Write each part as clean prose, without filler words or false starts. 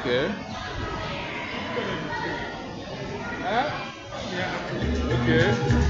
Okay. Okay.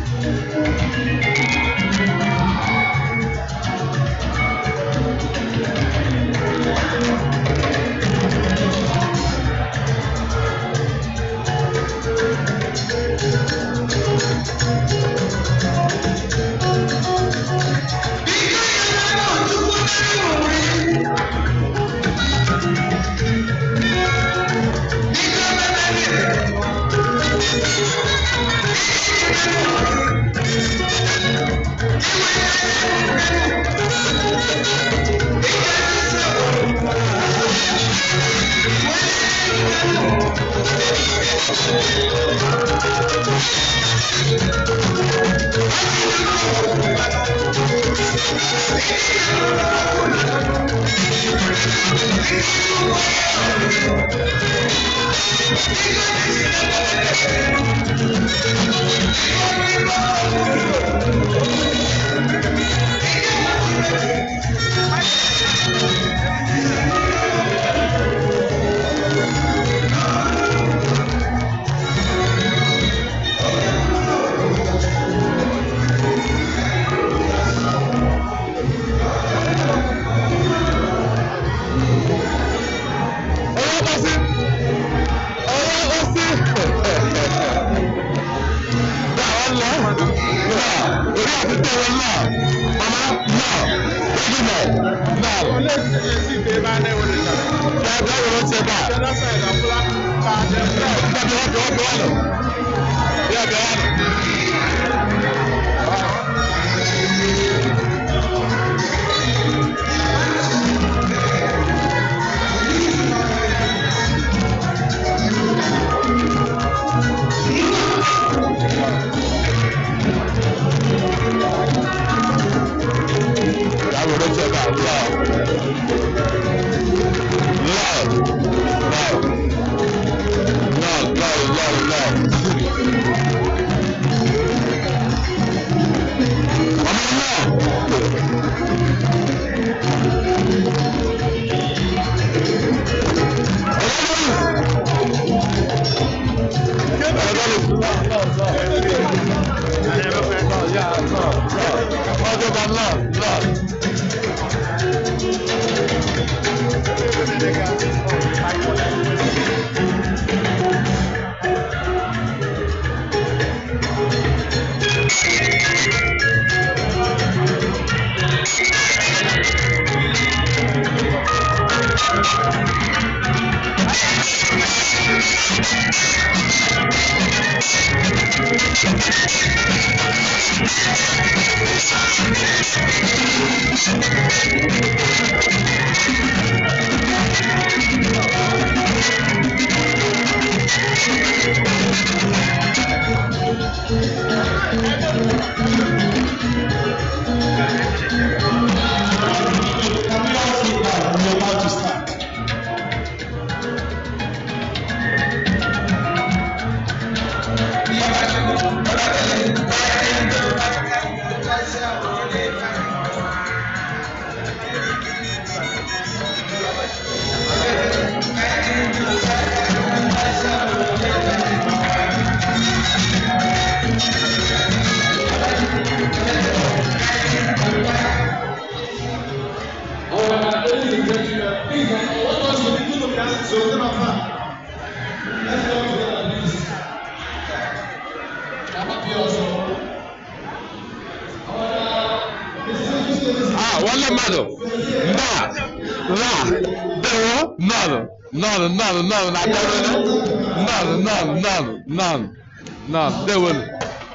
None. They will.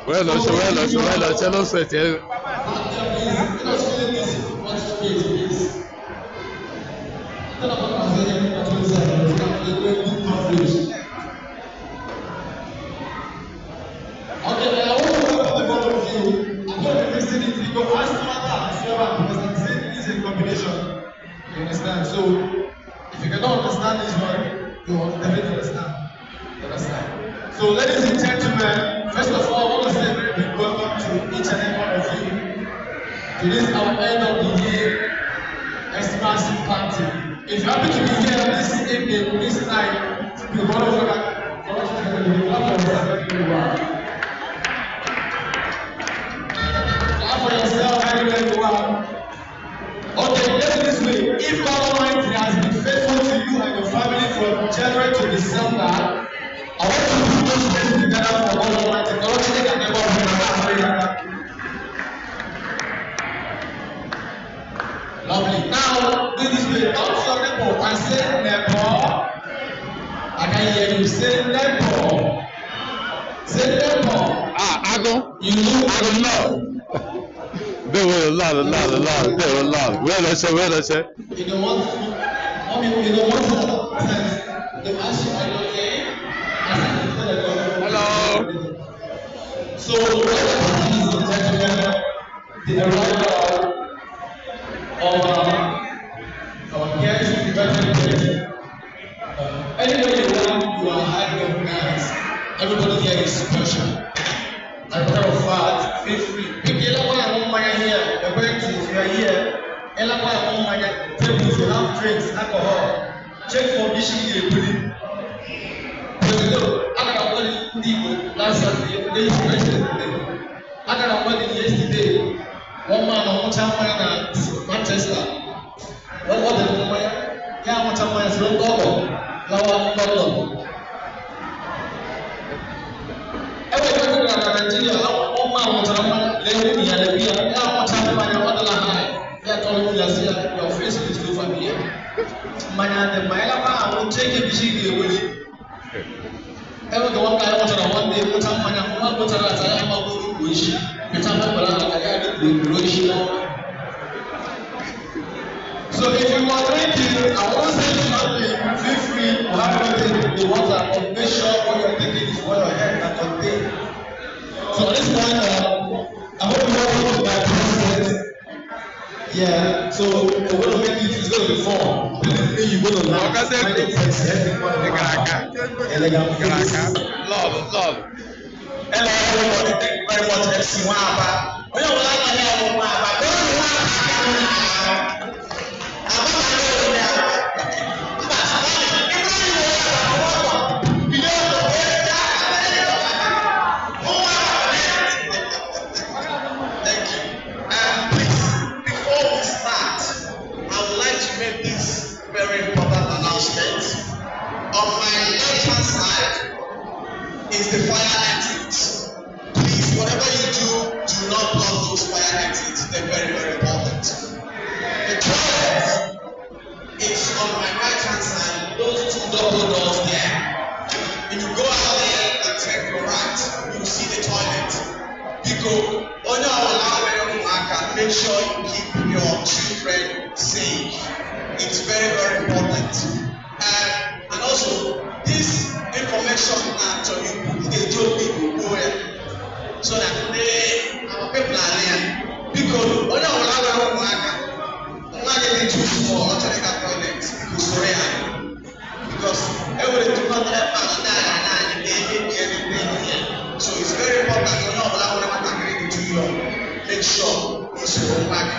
Well, channel set. one because I'm saying it is a combination. You understand? So if you cannot understand this one, you will definitely understand. You understand? So ladies and gentlemen, first of all, I want to say a very big welcome to each and every one of you to this our end of the year expansive party. If you happen to be here this evening, this night, you want to look at for yourself anywhere you are. Okay, let's do this way. If God Almighty has been faithful to you and your family from January to December, I want you to put those things together for God Almighty. God Almighty can never be. Lovely. Now, do this way. Come to your neighbor and say neighbor. I can hear you say neighbor. Say neighbor. Ago. You don't know. There were a lot. There were a lot. Where let's say. You don't want to. You don't want to. The ask you, are you okay? Hello. So, ladies and gentlemen, the arrival of our guest is very anybody you are highly recognized. Everybody here is special. As a matter of fact, feel free. Pick any one among my here. You're going to, if you are here, any one among my tables, you have drinks, alcohol. Check for Bishop Yepuli. I got a wedding people last Saturday. I got a wedding yesterday. One man on Montana, Manchester. What was the woman? Yeah, Montana is no double. London. Everybody in Nigeria, one man Montana, Lenny, and the beer. Yeah, Montana, what the line? They are calling me as your face is too familiar. Manya, the Mailaba will take a vision away. Every one guy wanted a one day, Montana, one water as I am a wish. So if you are drinking, I want to say something, feel free to have anything you want to make sure what you're taking is what your head can contain. So at this point, I hope you all know my process. Yeah, so we're going to make it, it's going to be fun. Believe me, you're going to laugh. Love. Hello everybody, thank you very much MC Wamba. We don't like to hear Wamba. Thank you. Please, before we start, I would like to make this very important announcement. On my left-hand side is the fire exit. Please, whatever you do not block those fire exits. They're very, very important. The toilet is on my right hand side, those two double doors there. When you go out there and take your right, you see the toilet. Because on your make sure you keep your children safe. It's very, very important. And also, this information to you, they told people go ahead. So that our people are there. Because when I will have a worker, I'm not getting too small to make a toilet. Because everybody 200 pounds and they everything here. So it's very important when I will have a worker to you. Make sure it's your work.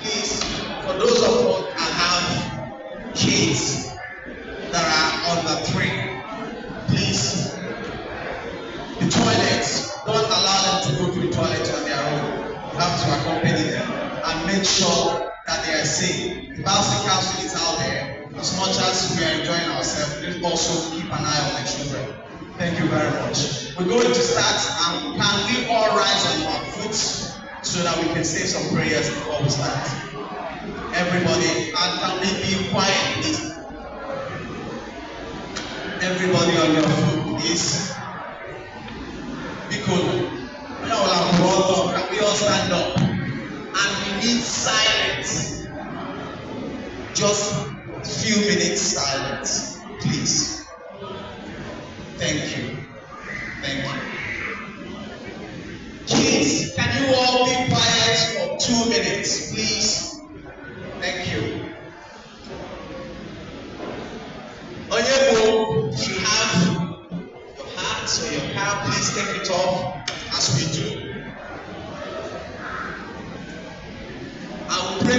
Please, for those of us that have kids that are under 3, please, the toilets, don't allow them to go to the toilet on their own. You have to accompany them and make sure that they are safe. The bouncing castle is out there. As much as we are enjoying ourselves, please also keep an eye on the children. Thank you very much. We're going to start, and can we all rise on our feet so that we can say some prayers before we start? Everybody, and can we be quiet, please? Everybody on your feet, please. Be cool. Can we all stand up? And we need silence. Just a few minutes silence, please. Thank you. Thank you. Kids, can you all be quiet for 2 minutes, please? Thank you. Onyebo, if you have your hat or your cap, please take it off as we do. I will pray.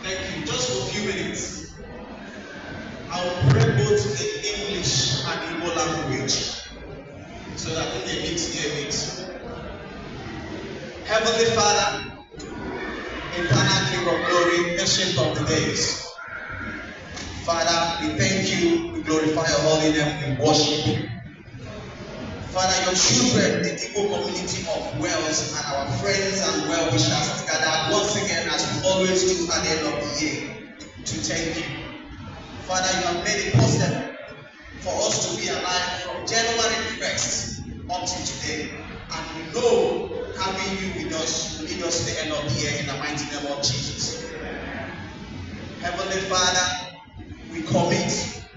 Thank you. Just for a few minutes. I will pray both in English and Igbo language so that when they meet, they meet. Heavenly Father, eternal King of glory, ancient of the days. Father, we thank you, we glorify your holy name, we worship you. Father, your children, the Igbo community of Wales and our friends and well-wishers gathered once again as we always do at the end of the year to thank you. Father, you have made it possible for us to be alive from January 1st until today. And we know having you with us will lead us to the end of the year in the mighty name of Jesus. Heavenly Father, we commit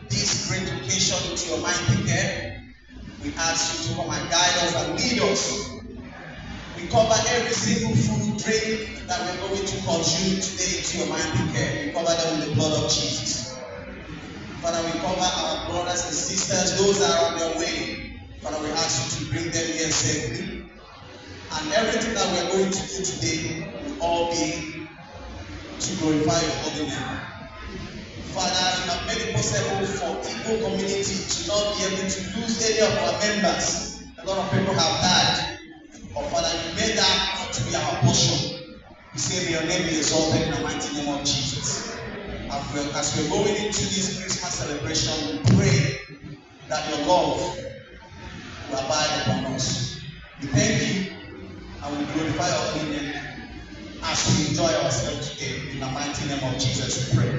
this great occasion into your mighty care. We ask you to come and guide us and lead us. We cover every single food, drink that we're going to consume today into your mighty care. We cover them with the blood of Jesus. Father, we cover our brothers and sisters, those that are on their way. Father, we ask you to bring them here safely. And everything that we're going to do today will all be to glorify your holy name. Father, you have made it possible for Igbo community to not be able to lose any of our members. A lot of people have died. But Father, you made that not to be our portion. We say, may your name be exalted in the mighty name of Jesus. As we're going into this Christmas celebration, we pray that your love will abide upon us. We thank you and we glorify your holy name as we enjoy ourselves today. In the mighty name of Jesus, we pray.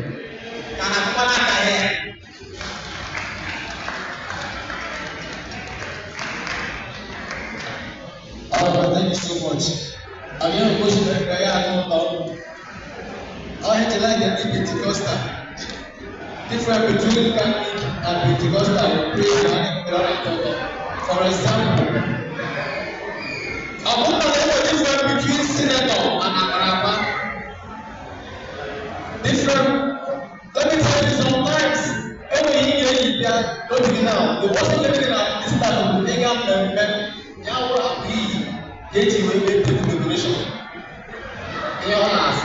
Thank you so much. I'm here to worship and prayer. I had to like the Pentecostal. Different between Catholic and Pentecostal praise and for example, I'm not different between senator and Akaraba. Different. Let me tell you sometimes, every year you get, don't you know, the wasn't living in a distance of the Megam now will be getting away with the donation. In your house,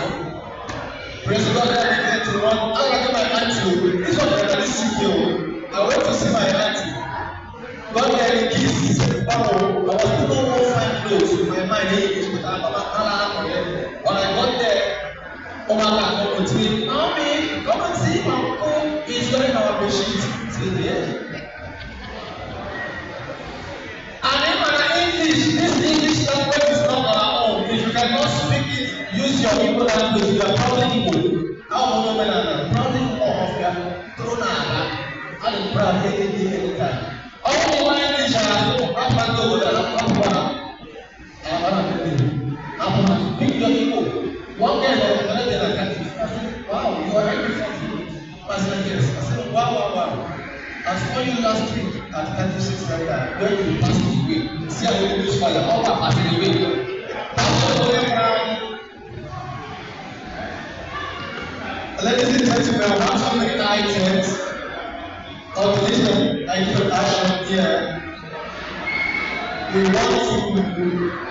President, I to run. I like my auntie. This one is sick here. I went to see my auntie. Got there in kiss. Oh, I was putting on fine clothes with my mind. When I got there, oh my God, come to me. Mommy, come and see my uncle. He's wearing our bedsheet. Say there. And in English, this English language is not our own. If you cannot speak it, use your Igbo language. You are proud Igbo. How women are proud Igbo of your throne and proud anytime. All the English are so I'm over there. I'm speak your Igbo. One guy was another Catholic. I said, wow, you are very funny. I said, yes. I said, wow. I saw you last week at Catholic Center where you passed away. See how you use fire. All that passing away. That's the way around. Ladies and gentlemen, I have so many items of this action here. We want to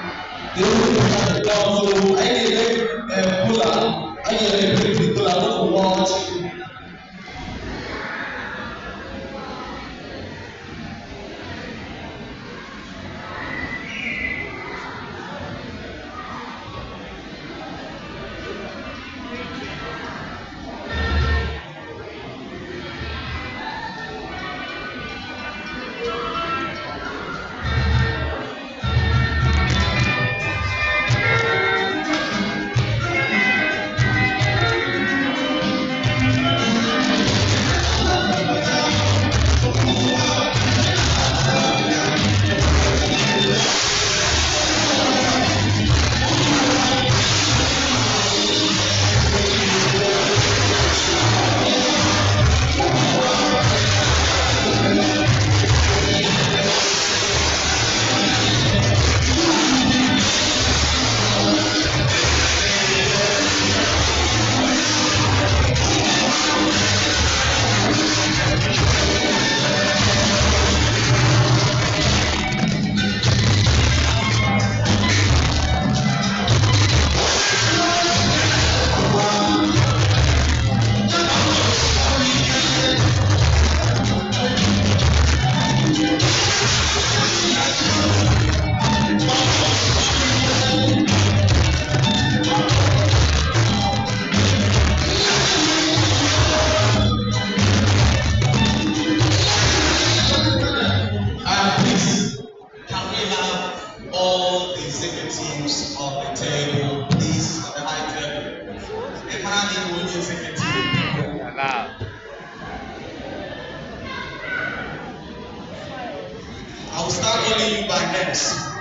they will have the down. So I need a puller. I need a puller. I want to watch. music into the people. Allah. I will start calling you by names.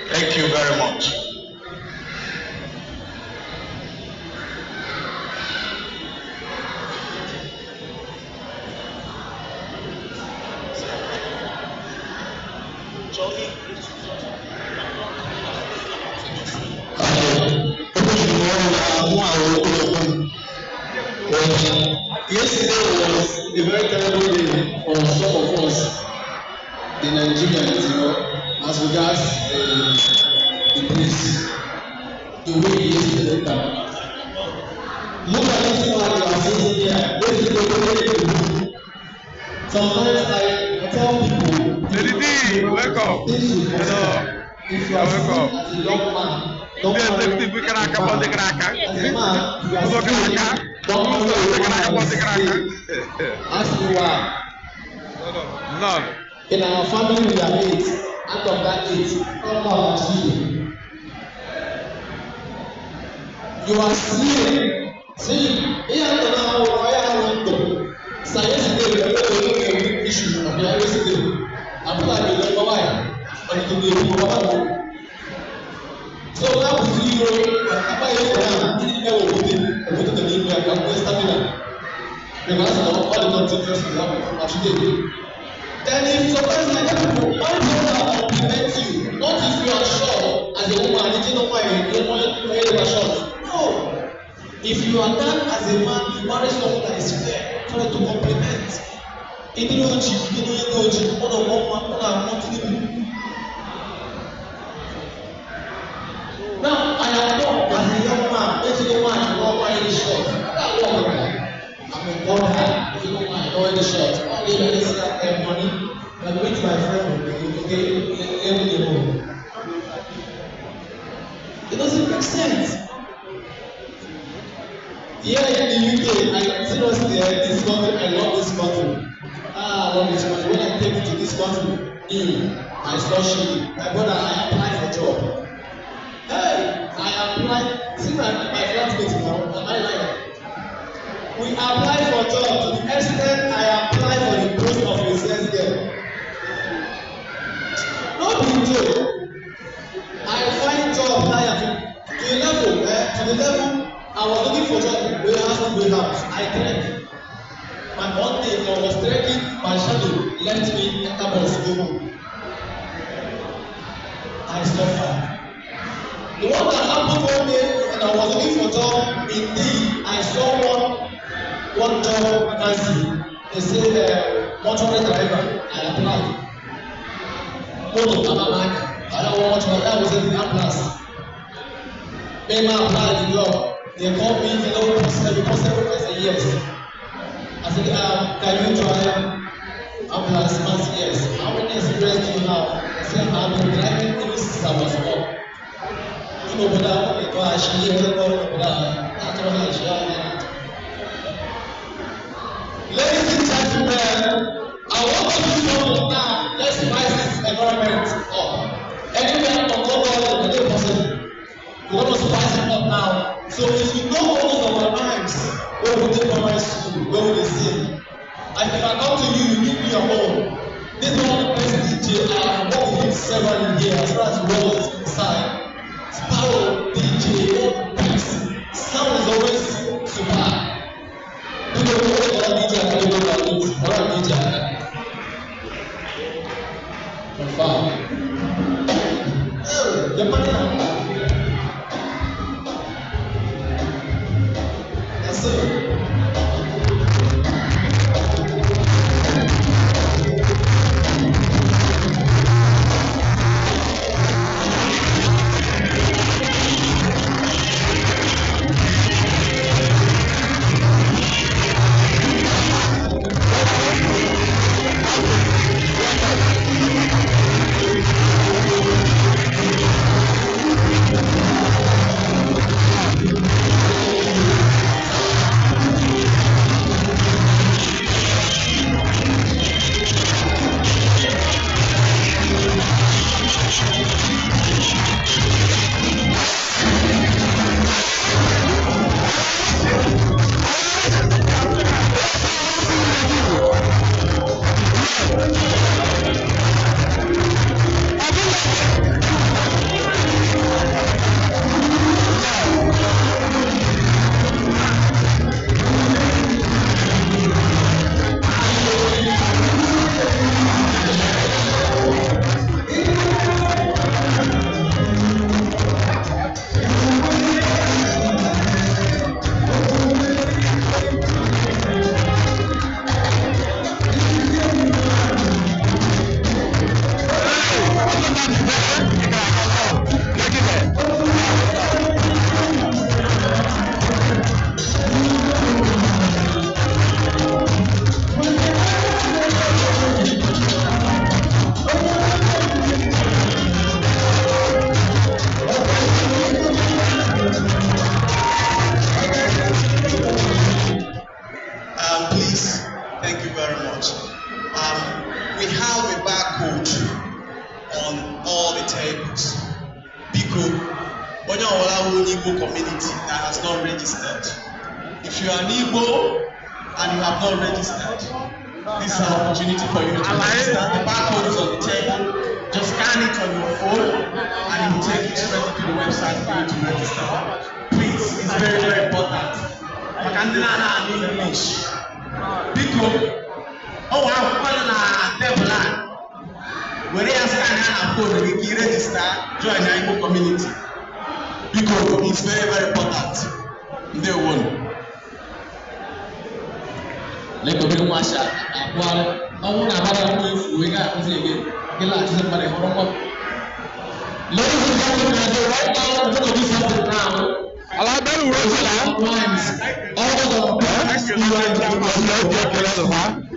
Thank you very much. Yesterday was a very terrible day for some of us, the Nigerians, as regards the police, the way yesterday happened. Look at this man you are sitting here. This is the way. Sometimes I tell people, Welcome. Hello. if you are sitting as a young man, don't worry. As a man, you are sitting. Don't ask me why. None. In our family, we are 8. Out of that 8, all are children. You are seeing. See, here now, I am going. Science today, we are going to the issue of the yesterday. I'm not going to go by. But to be able so now we see you. Apa yang orang ini kalau betul tadi dia akan stamina. Because all the consequences we have today. Then if sometimes like that, one person compliments you, not if you are short as a woman, you know why you are short. No. If you are done as a man, you marry someone that is fair, try to compliment. Now, I am not as a young man, let's go man, you know why it is short. I'm a God guy, if you don't mind, know the short. Only when it's money, but with my friend, okay, every day. It doesn't make sense. Here in the UK, I seriously this country, I love this country. I love this country. When I came into this country, I saw she, my brother, I applied for job. Hey, I applied, see my classmates now, am I lying? We applied for job to the extent I applied for the post of a sales girl. No big deal. I find job higher to the level I was looking for job warehouse. I tried. My one day I was trekking, my shadow left me enter bus go home. I suffered. The one that happened one day when I was looking for job, indeed I saw one what job vacancy? They say mortuary driver. I applied. Motor Abamaka. I don't want mortuary. That was in the ambulance. Payment applied the job. They called me. They know possible. I said yes. I said, can you try ambulance? I said yes. How many experience do you have? I said I've been driving even since I was born. You know, but I actually Ladies and gentlemen, I want to do something now. Let's spice this environment up. Anywhere from global to the possible. We're going to spice it up now. So if you know all of our rhymes, where we take primary school, where we sing, and if I come to you, you give me your own. This is one of the best DJ I have worked with him several years as far as the world is inside. Sparrow, DJ, beats, sound is always super. You don't know what DJ I can do about it. What a DJ I can. Confirm. Your money now. That's it.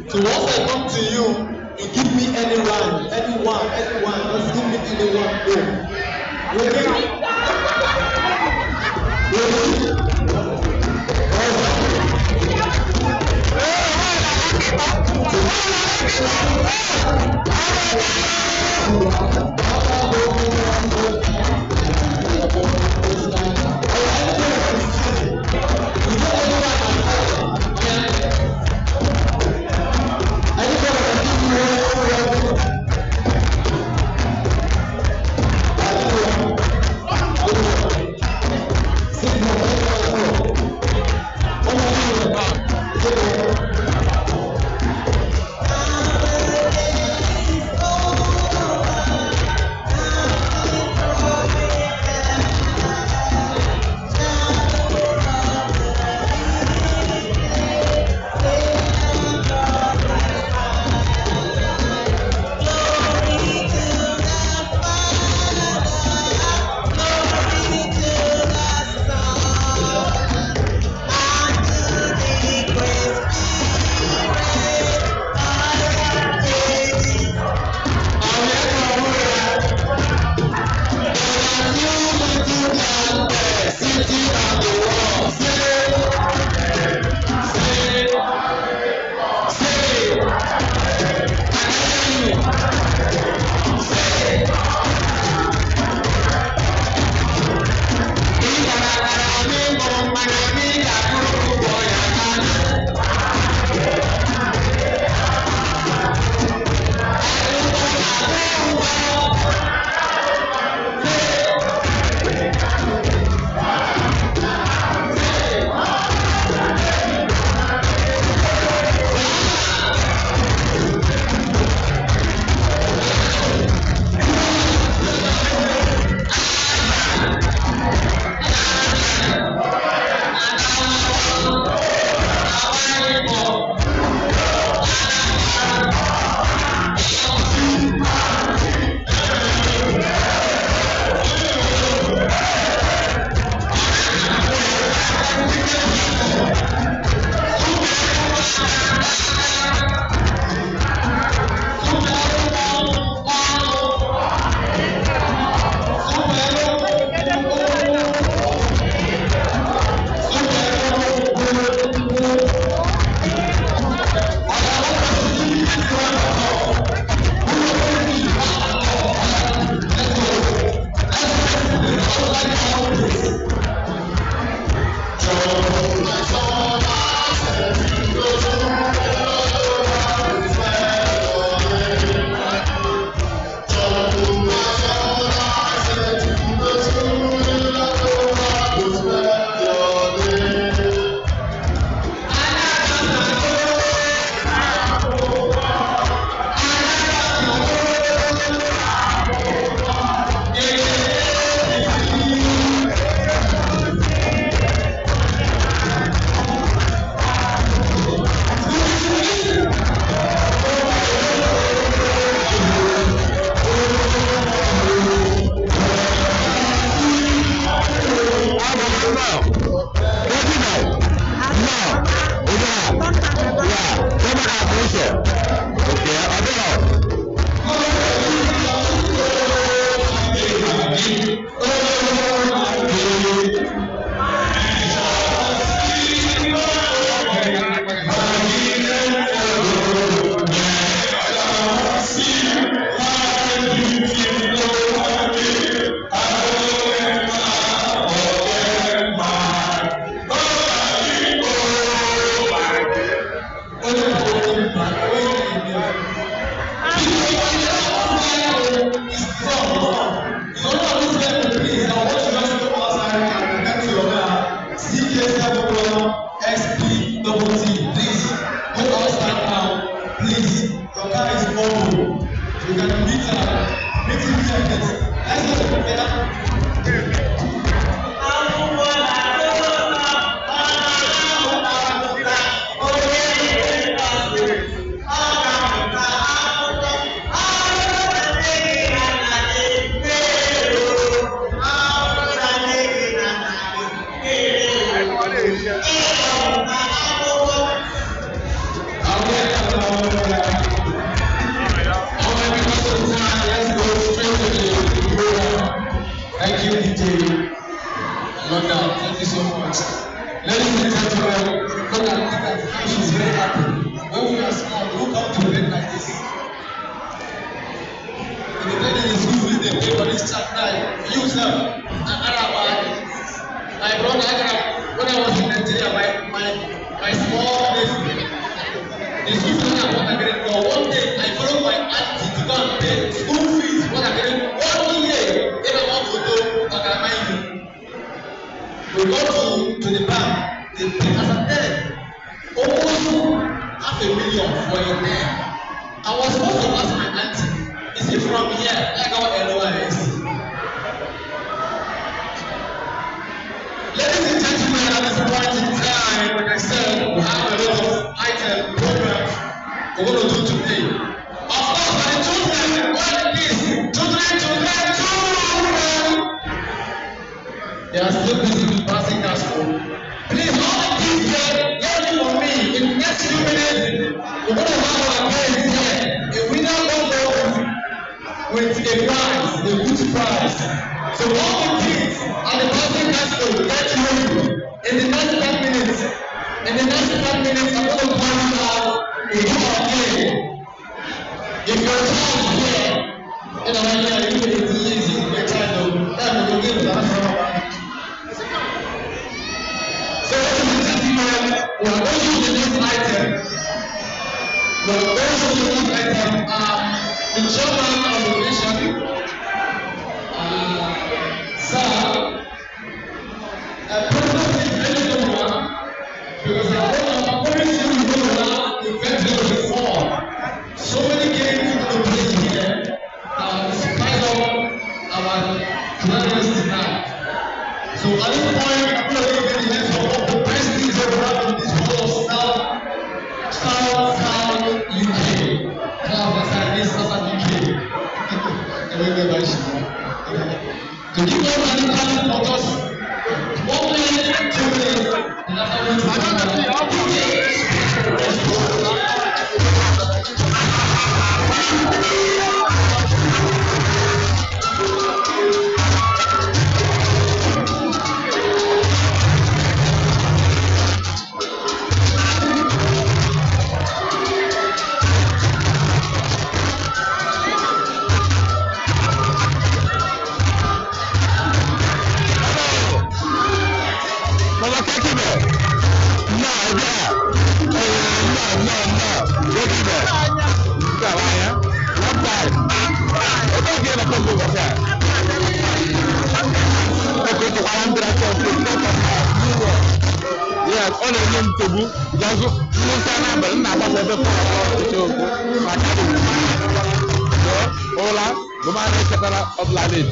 So once I come to you, you give me any rhyme, anyone, just give me anyone. Go. Ready? Yes, all of them to do. Just no sign, but not about the phone. Hola, the man is a better of Lalit.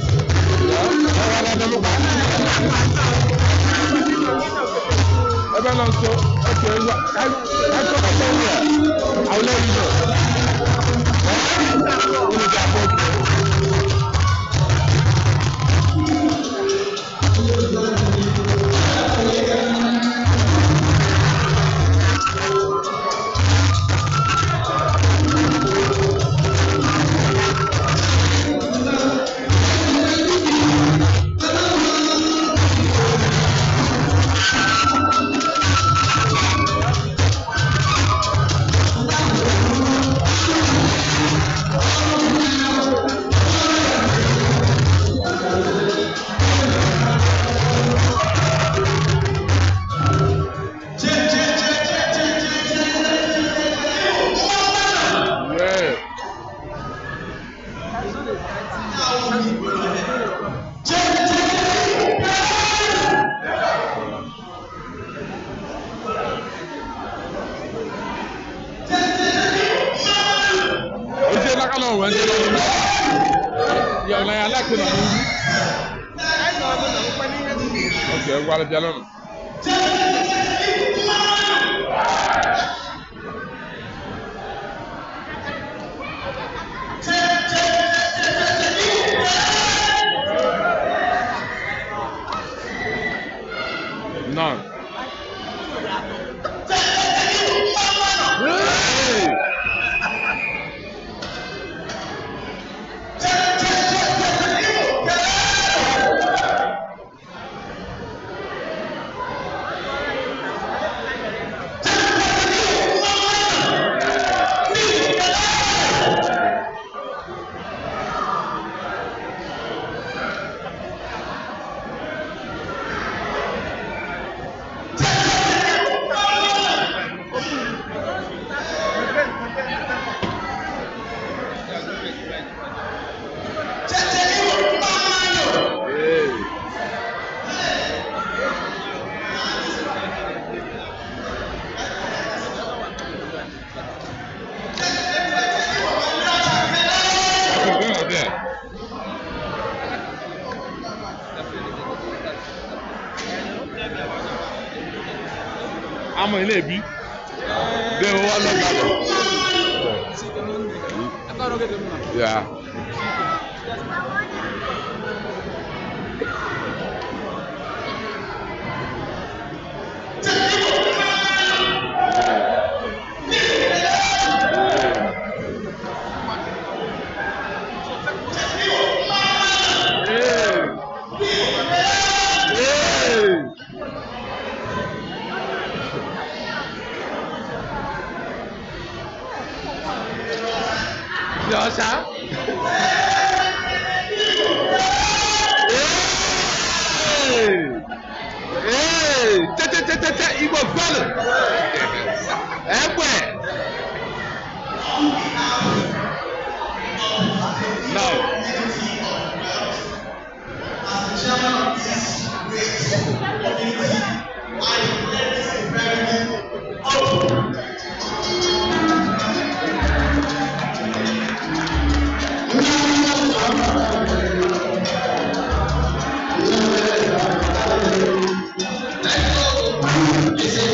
I'll let you know. Okay, what are you None. I'm in a bit. They all yeah. Sao? Igbo gbọ́dọ̀ ẹgbẹ́ now. As the chairman of this great community, I declare this event open. Let's go.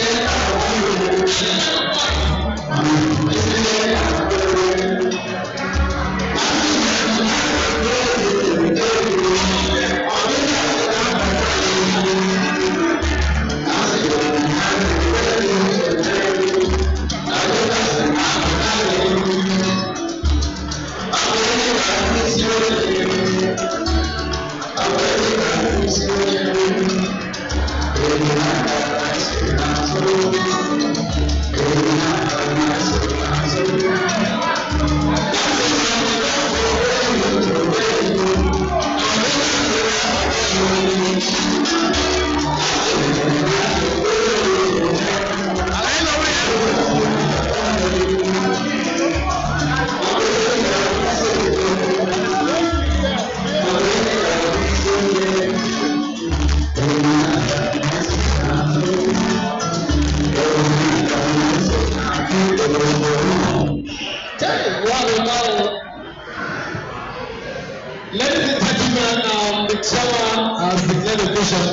the chairman has declared the occasion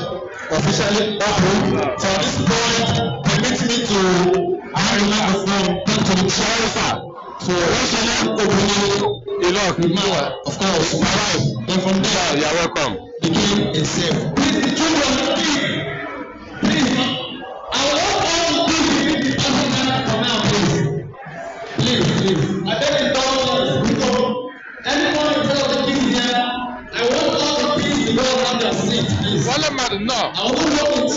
officially open. So at this point, permit me to hand the microphone back to the chairman. So national opening, of course, right. Then from there, you're welcome. The game is safe. Please, the children, please, I want all the people to come now, please. Please. I beg you, don't anyone in front of the kids here, I want all the kids to go around their seats, please. No. I want to walk in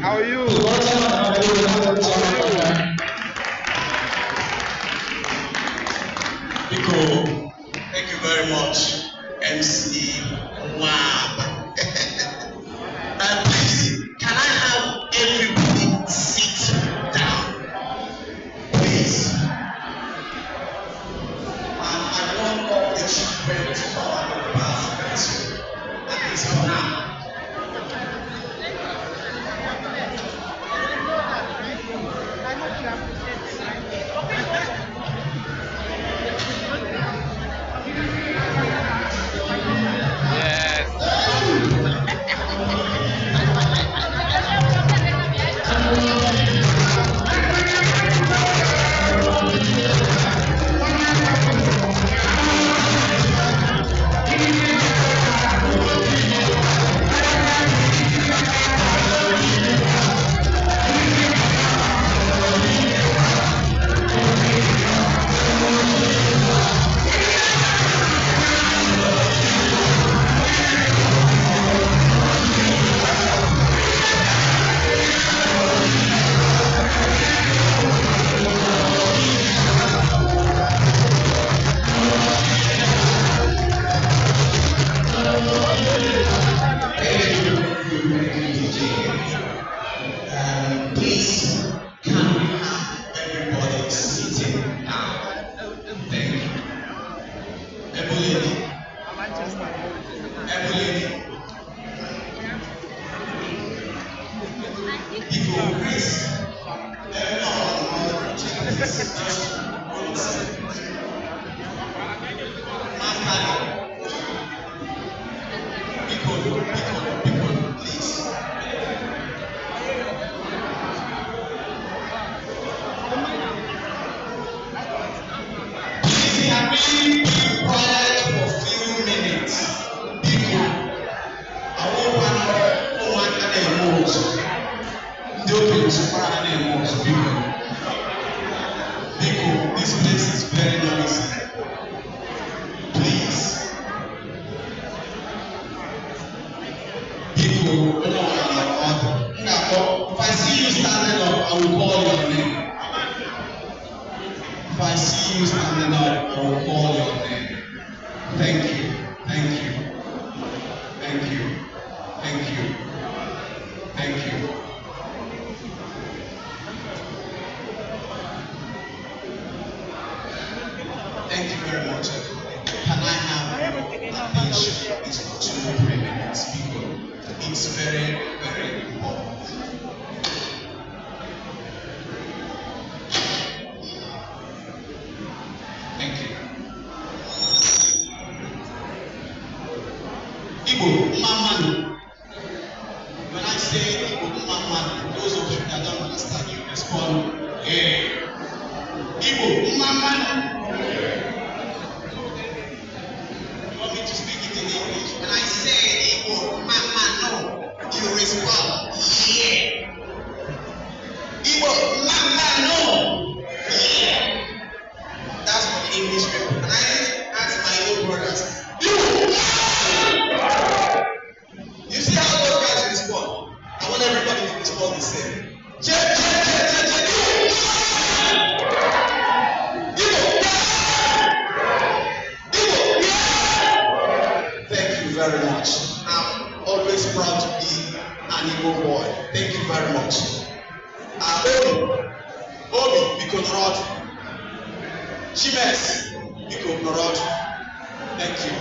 How are you? Thank you very much, MC Wab. Please, can I have everybody sit down? Please. I want all the children to come out of the class, at least for now. Please, can we have everybody sitting down? Thank you. Ebulidi. People, Chris. People, please. Can we be quiet for a few minutes? People, I won't want to want to emotions. Don't be surprised people. People, this place is very noisy. Please. People, if I see you standing up, I will call your name. If I see you standing up, I will call your name. Thank you. Thank you. Thank you. Thank you. Thank you. Thank you very much, everybody. Can I have attention? It's for 2 or 3 minutes, people. It's very, very important. Thank you. Igbo Mamanu. When I say Igbo Mamanu, those of you that don't understand, you respond, hey. Igbo Mamanu. You want me to speak it in English? When I say Igbo Mamanu, you respond, yeah. Igbo Mamanu, yeah. That's for the English people. And I ask my own brothers, you see how those guys respond? I want everybody to respond the same. Thank you very much. I'm always proud to be an Igbo boy. Thank you very much. Obi, Biko Rod. Chimes, Biko Rod. Thank you.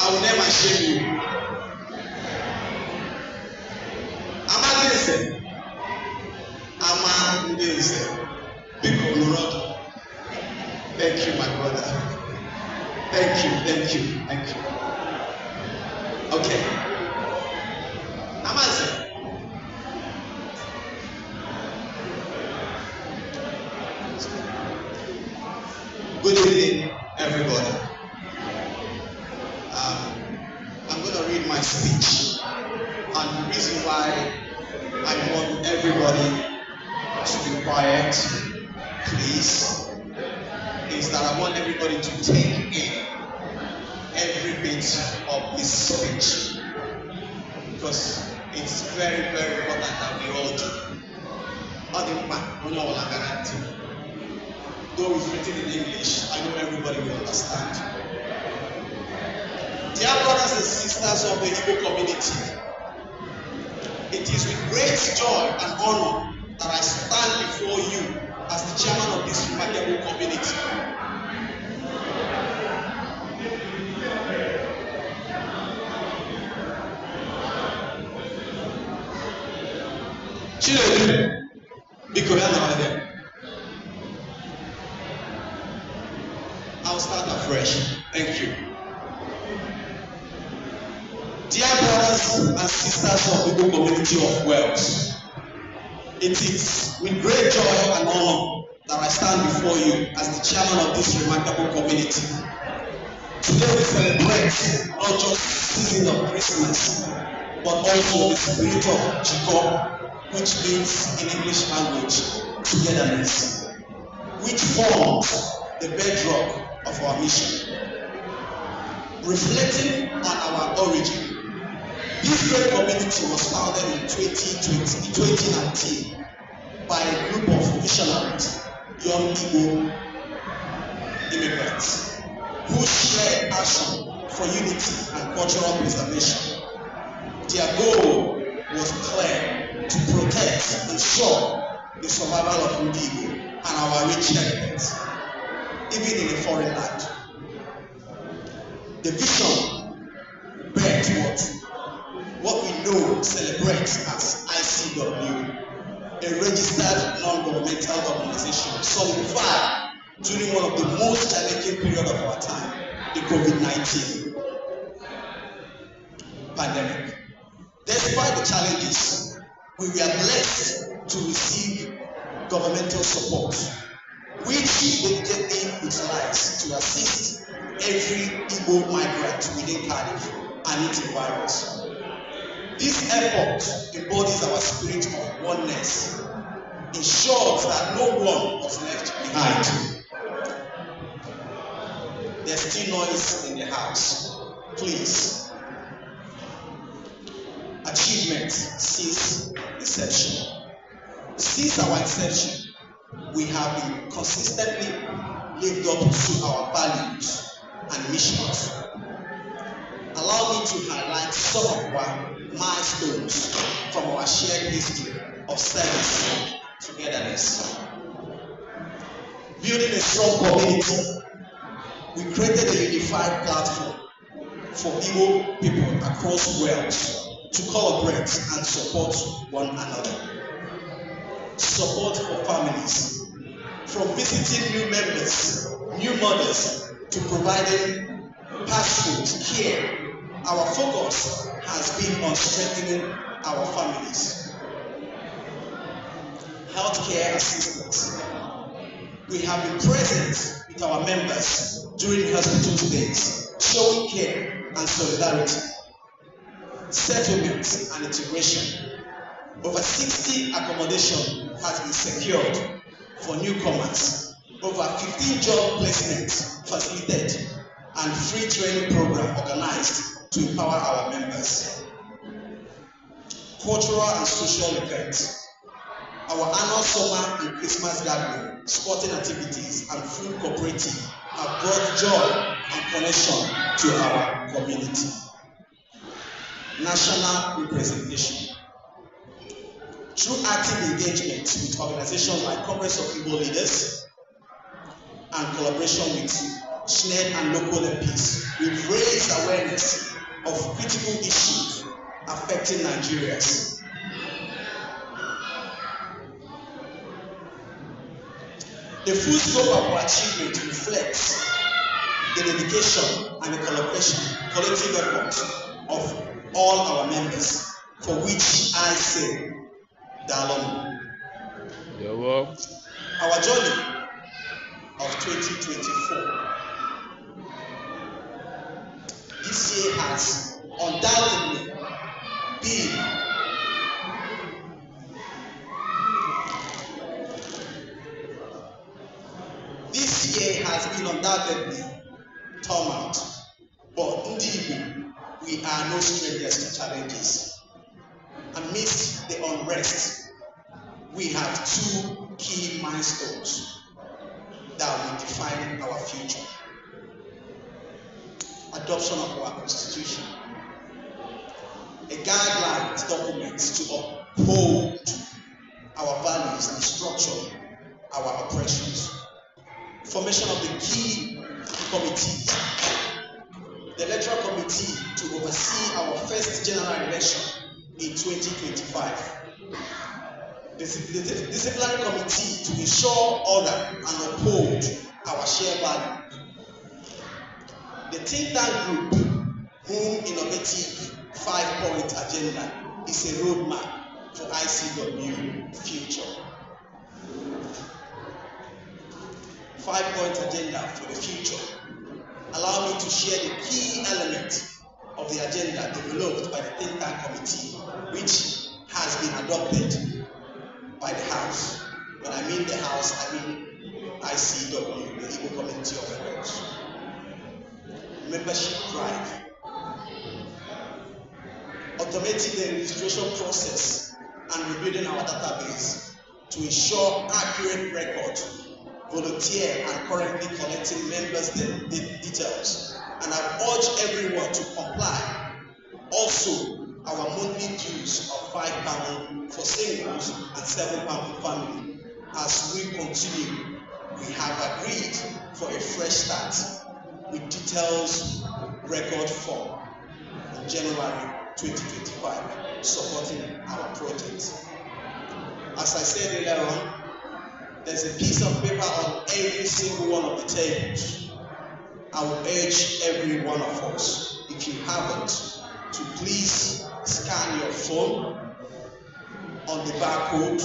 I will never shame you. Amadese. Biko Rod. Thank you, my brother. Thank you. Okay. Amazing. Good evening, everybody. I'm going to read my speech, and the reason why I want everybody to be quiet, please, is that I want everybody to take in every bit of this speech, because it's very, very important that we all do. Though it's written in English, I know everybody will understand. Dear brothers and sisters of the Igbo community, it is with great joy and honor that I stand before you as the chairman of this remarkable community. Chile, because I'll start afresh. Thank you. Dear brothers and sisters of the Igbo community of Wales, it is with great joy and honor that I stand before you as the chairman of this remarkable community. Today we celebrate not just the season of Christmas, but also the spirit of Jiko, which means in English language, togetherness, which forms the bedrock of our mission. Reflecting on our origin, this great community was founded in 2019 by a group of missionaries, young Igbo immigrants, who share passion for unity and cultural preservation. their goal was clear: to protect, ensure the survival of Ndigo and our rich heritage, even in a foreign land. The vision birthed what we know celebrates as ICW, a registered non-governmental organization solidified during one of the most challenging periods of our time, the COVID-19 pandemic. Despite the challenges, we were blessed to receive governmental support, which diligently utilized to assist every Igbo migrant within Cardiff and its environs. This effort embodies our spirit of oneness, ensures that no one was left behind. There's still noise in the house. Please. Achievement since inception. Since our inception, we have been consistently lived up to our values and missions. Allow me to highlight some of our milestones from our shared history of service togetherness. Building a strong community, we created a unified platform for Igbo people across Wales to collaborate and support one another. Support for families, from visiting new members, new mothers, to providing passport care. Our focus has been on strengthening our families. Healthcare assistance. We have been present with our members during hospital stays, showing care and solidarity. Settlement and integration. Over 60 accommodation has been secured for newcomers. Over 15 job placements facilitated and free training program organized to empower our members. Cultural and social events. Our annual summer and Christmas gathering, sporting activities, and food cooperative have brought joy and connection to our community. National representation. Through active engagement with organizations like Congress of Igbo Leaders and collaboration with SNED and local MPs, we've raised awareness of critical issues affecting Nigerians. The full scope of our achievement reflects the dedication and the collective effort of all our members, for which I say, Dalom. Our journey of 2024. This year has undoubtedly been turmoil, but indeed we are no strangers to challenges. Amidst the unrest, we have two key milestones that will define our future. Adoption of our Constitution, a guideline document to uphold our values and structure our operations. Formation of the key committees, the electoral committee to oversee our first general election in 2025. The disciplinary committee to ensure order and uphold our shared value. The think tank group, whom innovative 5-point agenda is a roadmap for ICW future. 5-point agenda for the future. Allow me to share the key elements of the agenda developed by the think tank committee, which has been adopted by the House. When I mean the House, I mean ICW, the Igbo Community of Wales. Membership drive. Automating the registration process and rebuilding our database to ensure accurate record. Volunteer and currently collecting members' details, and I've urged everyone to comply. Also, our monthly dues of £5 for singles and £7 for family. As we continue, we have agreed for a fresh start with details record form in January 2025, supporting our project. As I said earlier on, there's a piece of paper on every single one of the tables. I will urge every one of us, if you haven't, to please scan your phone on the barcode,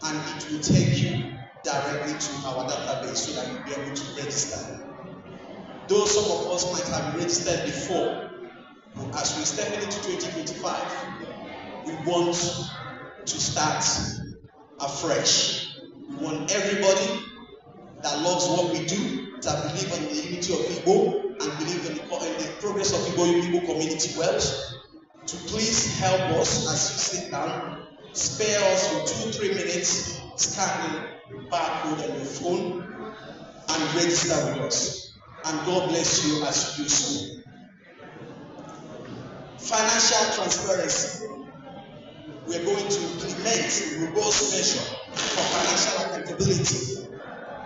and it will take you directly to our database so that you'll be able to register. Though some of us might have registered before, as we step into 2025, we want to start afresh. We want everybody that loves what we do, that believe in the unity of Igbo and believe in the progress of Igbo community wealth, to please help us as you sit down. Spare us for 2-3 minutes, scan the barcode on your phone and register with us. And God bless you as you do so. Financial transparency. We're going to implement a robust measure for financial accountability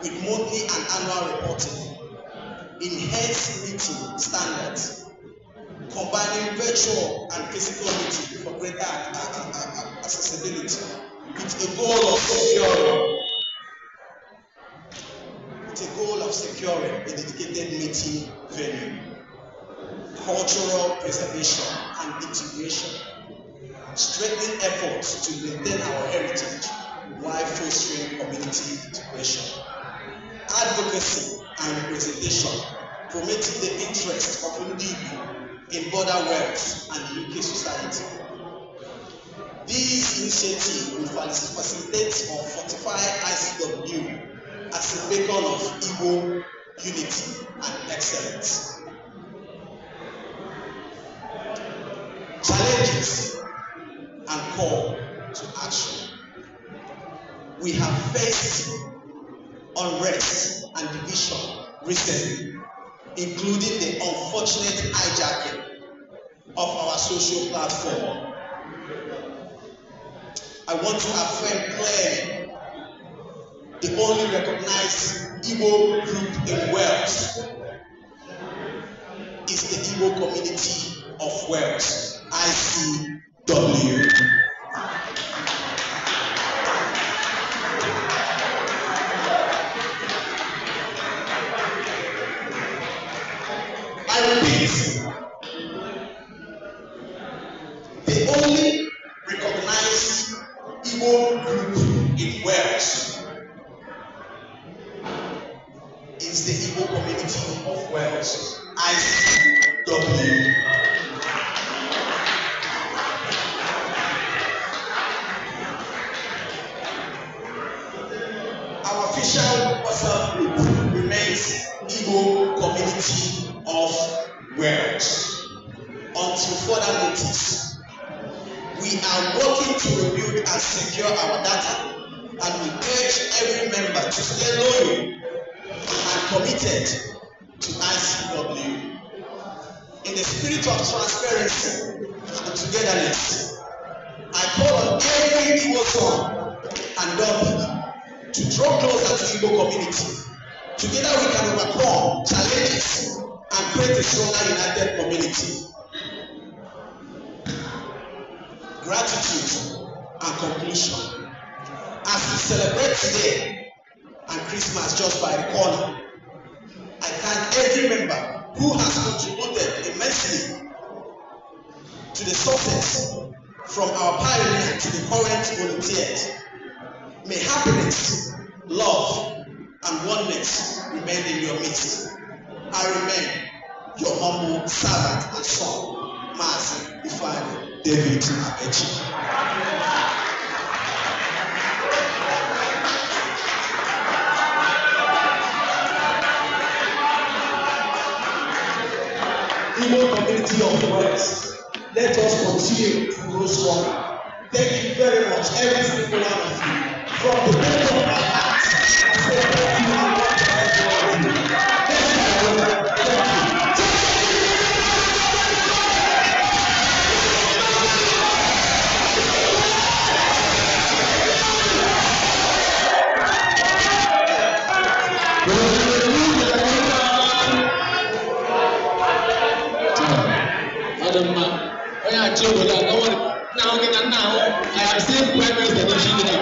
with monthly and annual reporting, enhanced meeting standards, combining virtual and physical meeting for greater accessibility, with a goal of securing a dedicated meeting venue, cultural preservation and integration, strengthening efforts to maintain our heritage while fostering community integration, advocacy and representation, promoting the interest of Ndi in border wealth and UK society. These initiatives will facilitate or fortify ICW as a beacon of Igbo unity and excellence. Challenges and call to action. We have faced unrest and division recently, including the unfortunate hijacking of our social platform. I want to affirm clearly, the only recognized Igbo group in Wales is the Igbo Community of Wales, ICW. I repeat, the only recognized Igbo group in Wales is the Igbo Community of Wales, ICW. Our official WhatsApp group remains Igbo Community of Wales until further notice. We are working to rebuild and secure our data, and we urge every member to stay loyal and committed to ICW. In the spirit of transparency and togetherness, I call on every Igbo son and daughter to draw closer to Igbo community. Together we can overcome challenges and create a stronger united community. Gratitude and conclusion. As we celebrate today and Christmas just by the corner, I thank every member who has contributed immensely to the success, from our pioneer to the current volunteers. May happiness, love, and oneness remain in your midst. I remain your humble servant and son, Mazi Ifeanyi David Amechi. Igbo Community of Wales, let us continue to grow stronger. Thank you very much, every single one of you. From the bottom of my heart, I say thank you and God bless you. Thank you. acting prime minister ní Chile.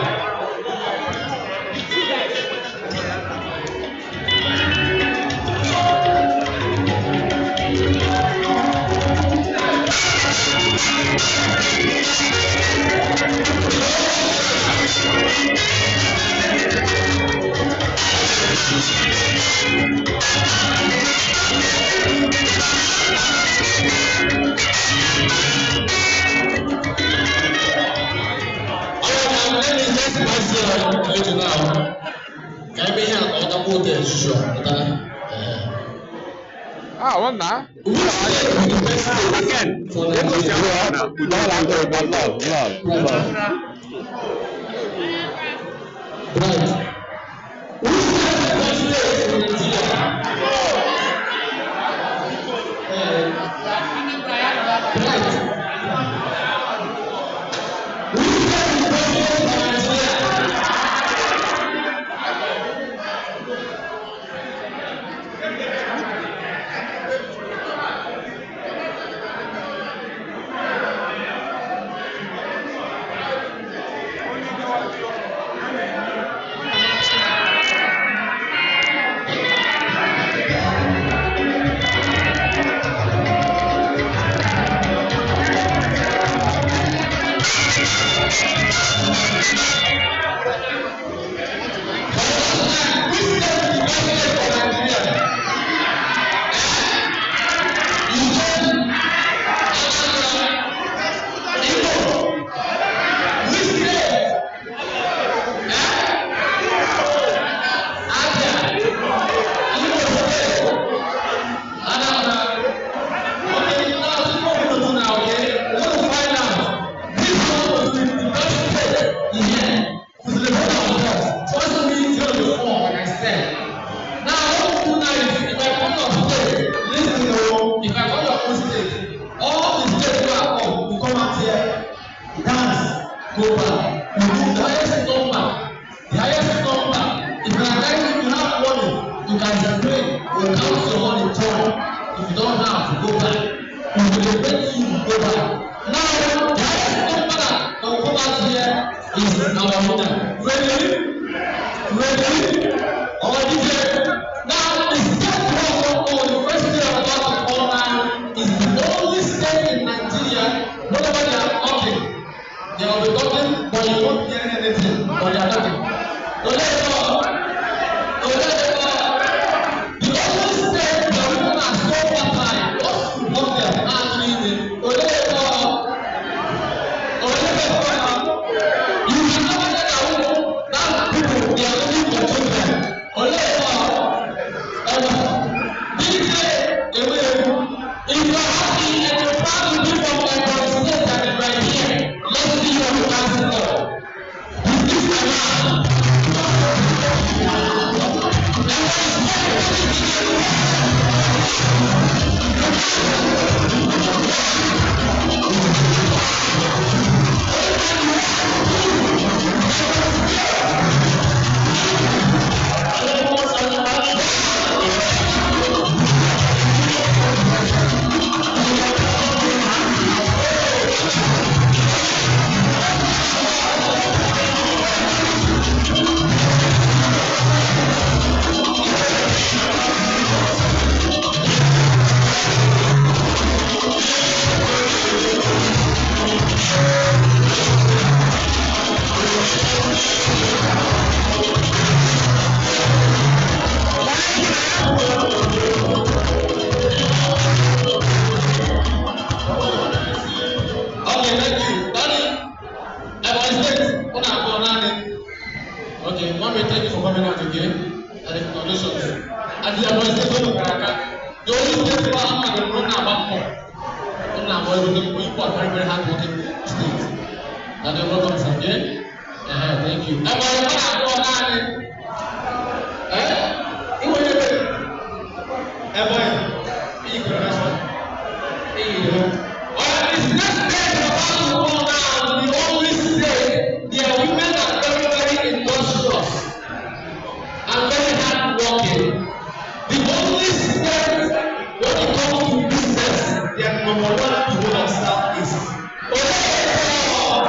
Ah, wala. Again. Ito siya wala.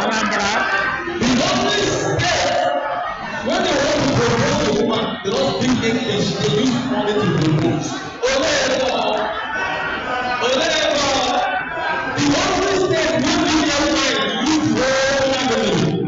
Anambra. don't speak English, they use money to propose. The only state who be their mind to use whole family.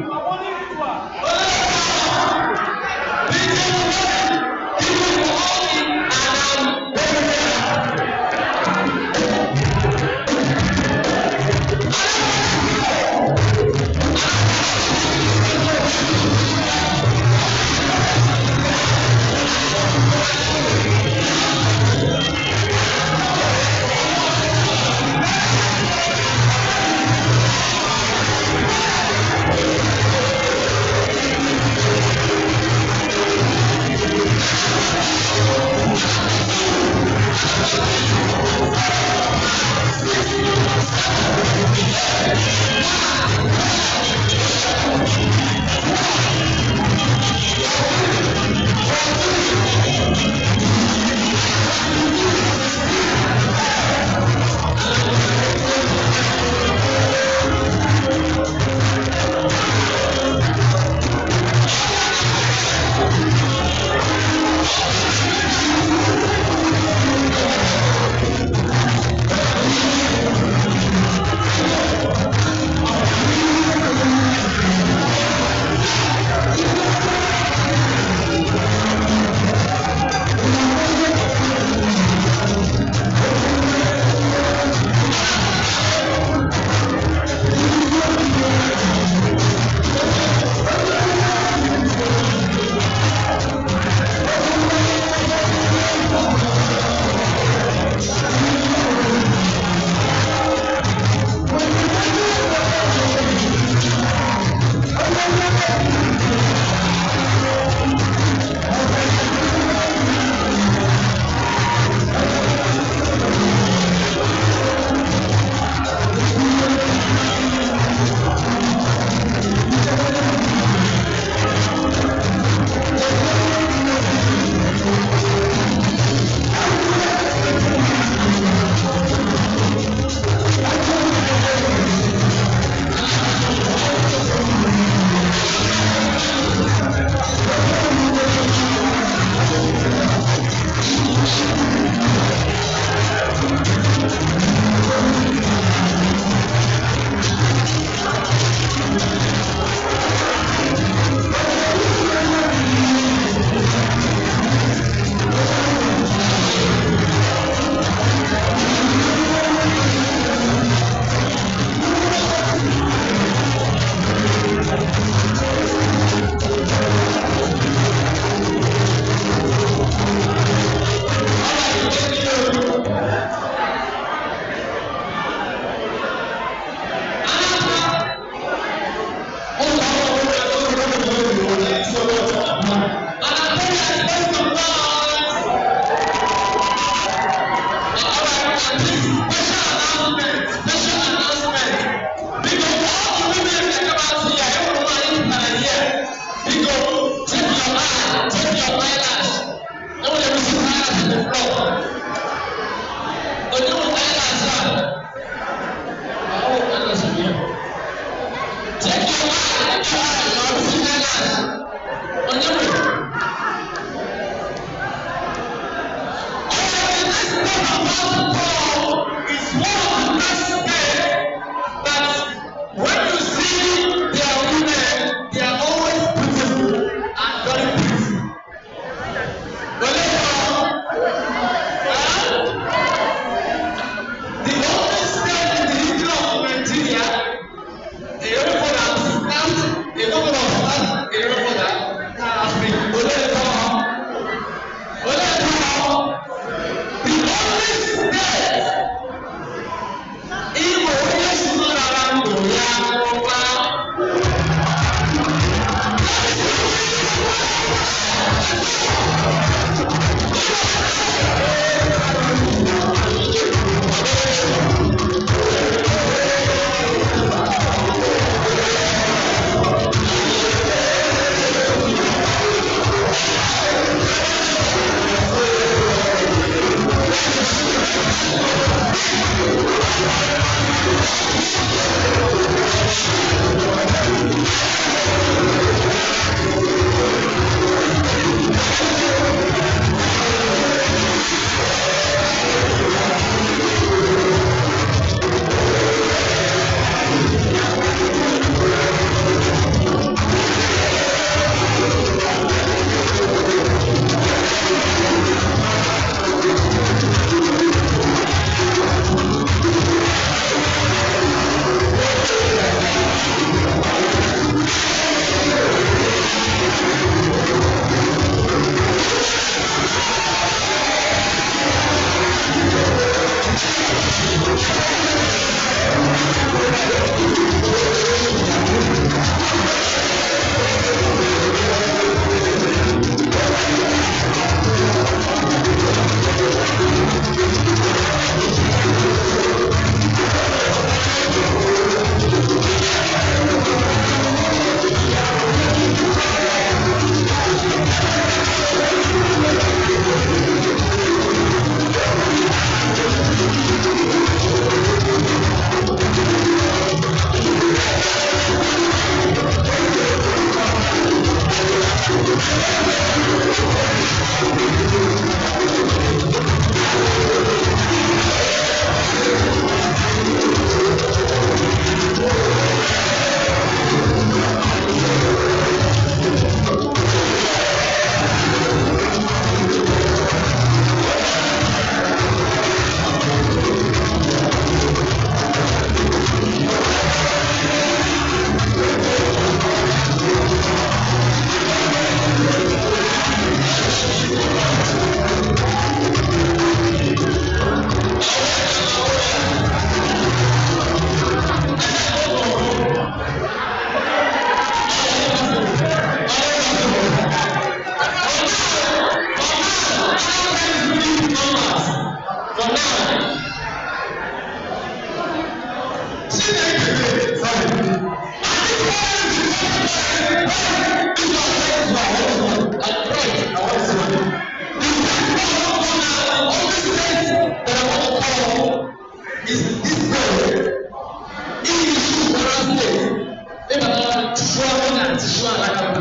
and tissue and like that.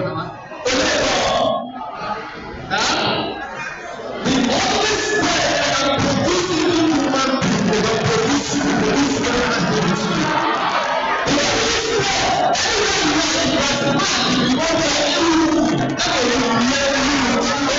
We always pray and produce human people, but produce human activity. We always pray everywhere you are in man, we want to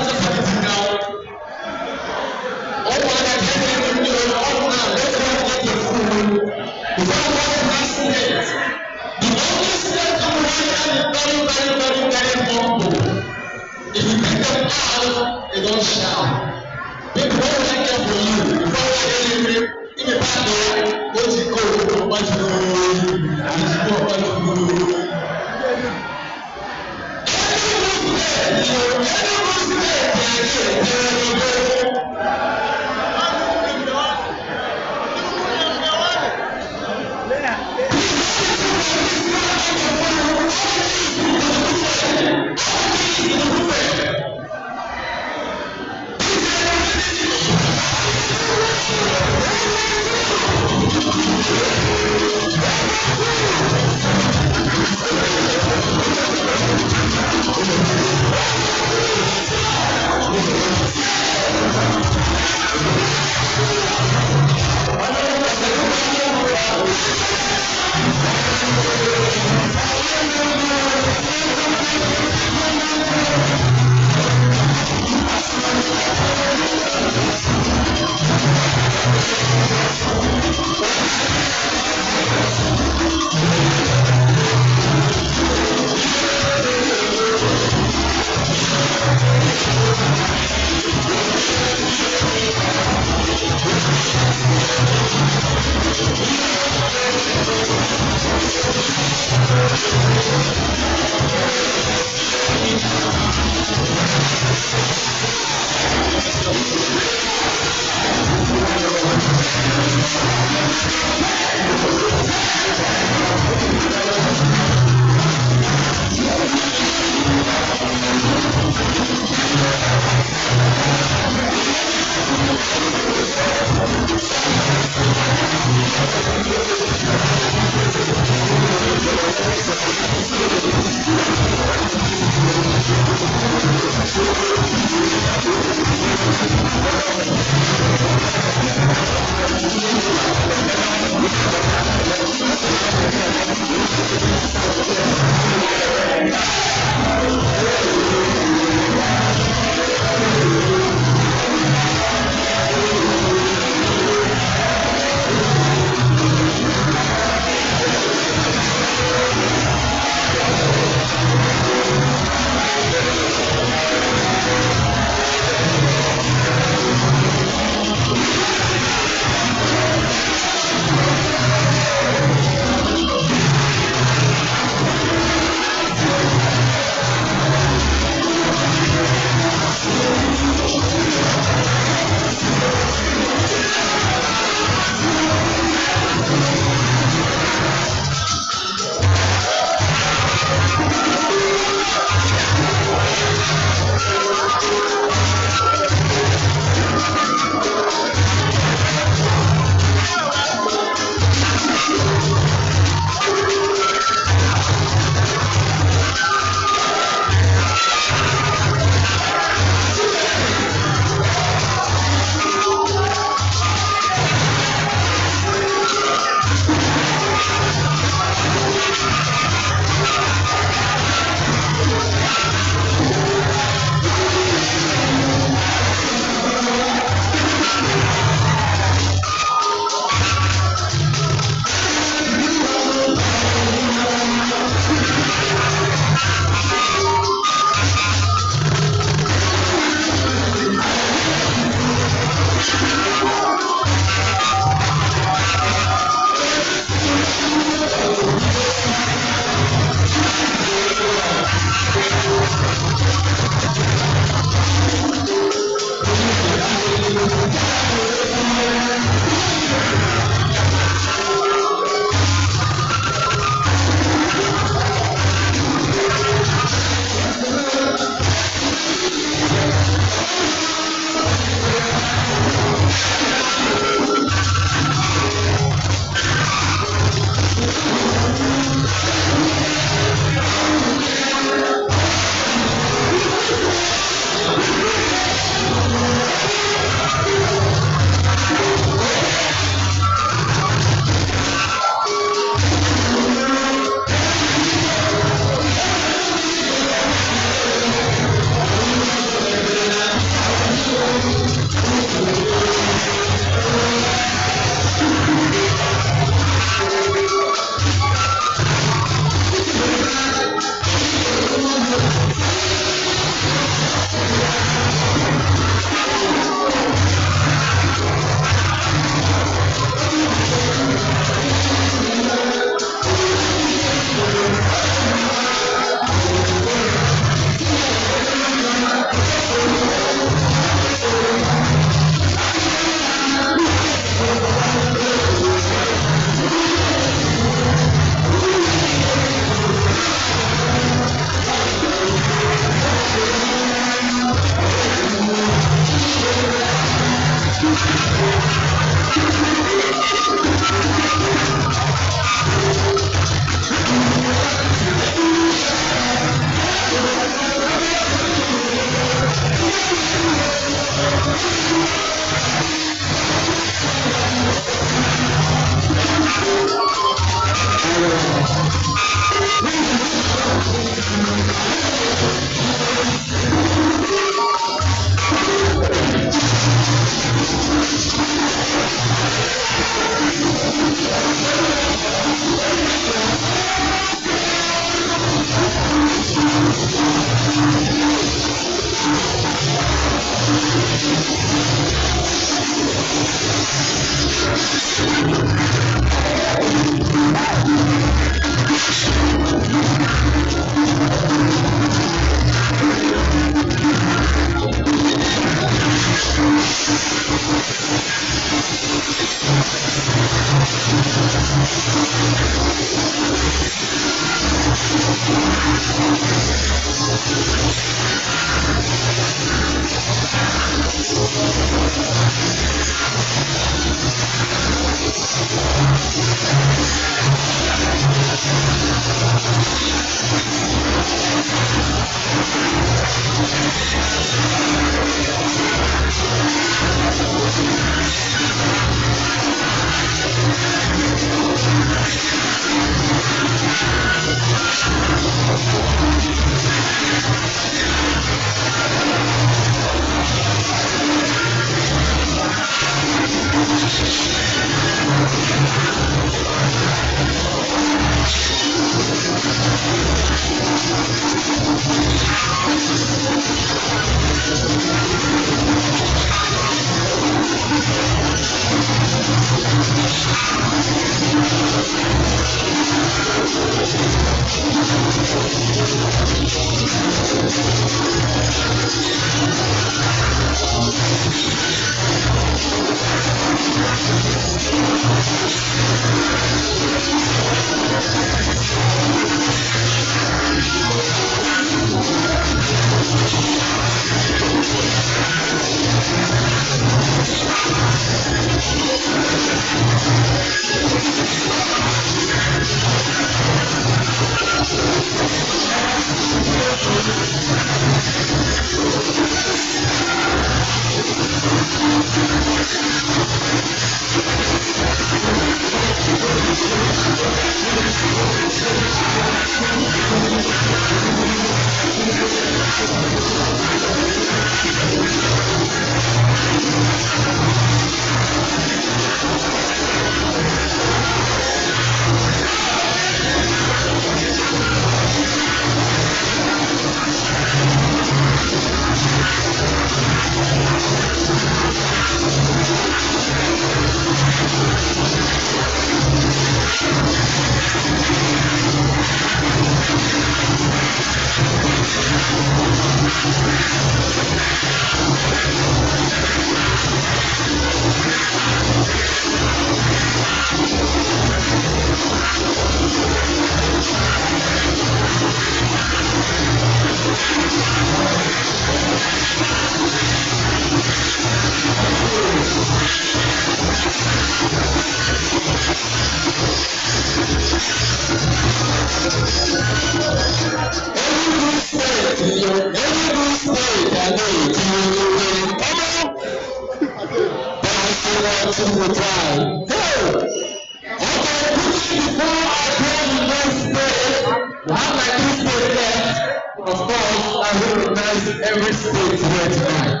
will try. Hey! Okay, before I go to the next stage, we have like 2 states left. Of course, I will recognize every state here tonight.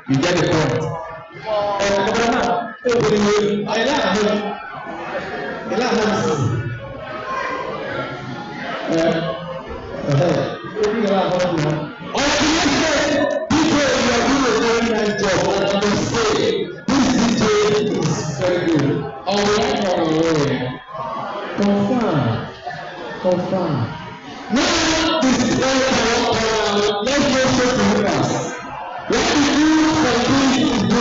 You get the point. Now, this is very let's go straight to Lucas. What we do for this is do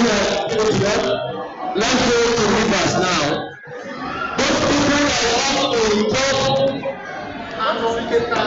let's go to Lucas now. Those people that want to talk and communicate that.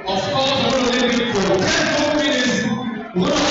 Of course, we're going to leave it for 10 more minutes.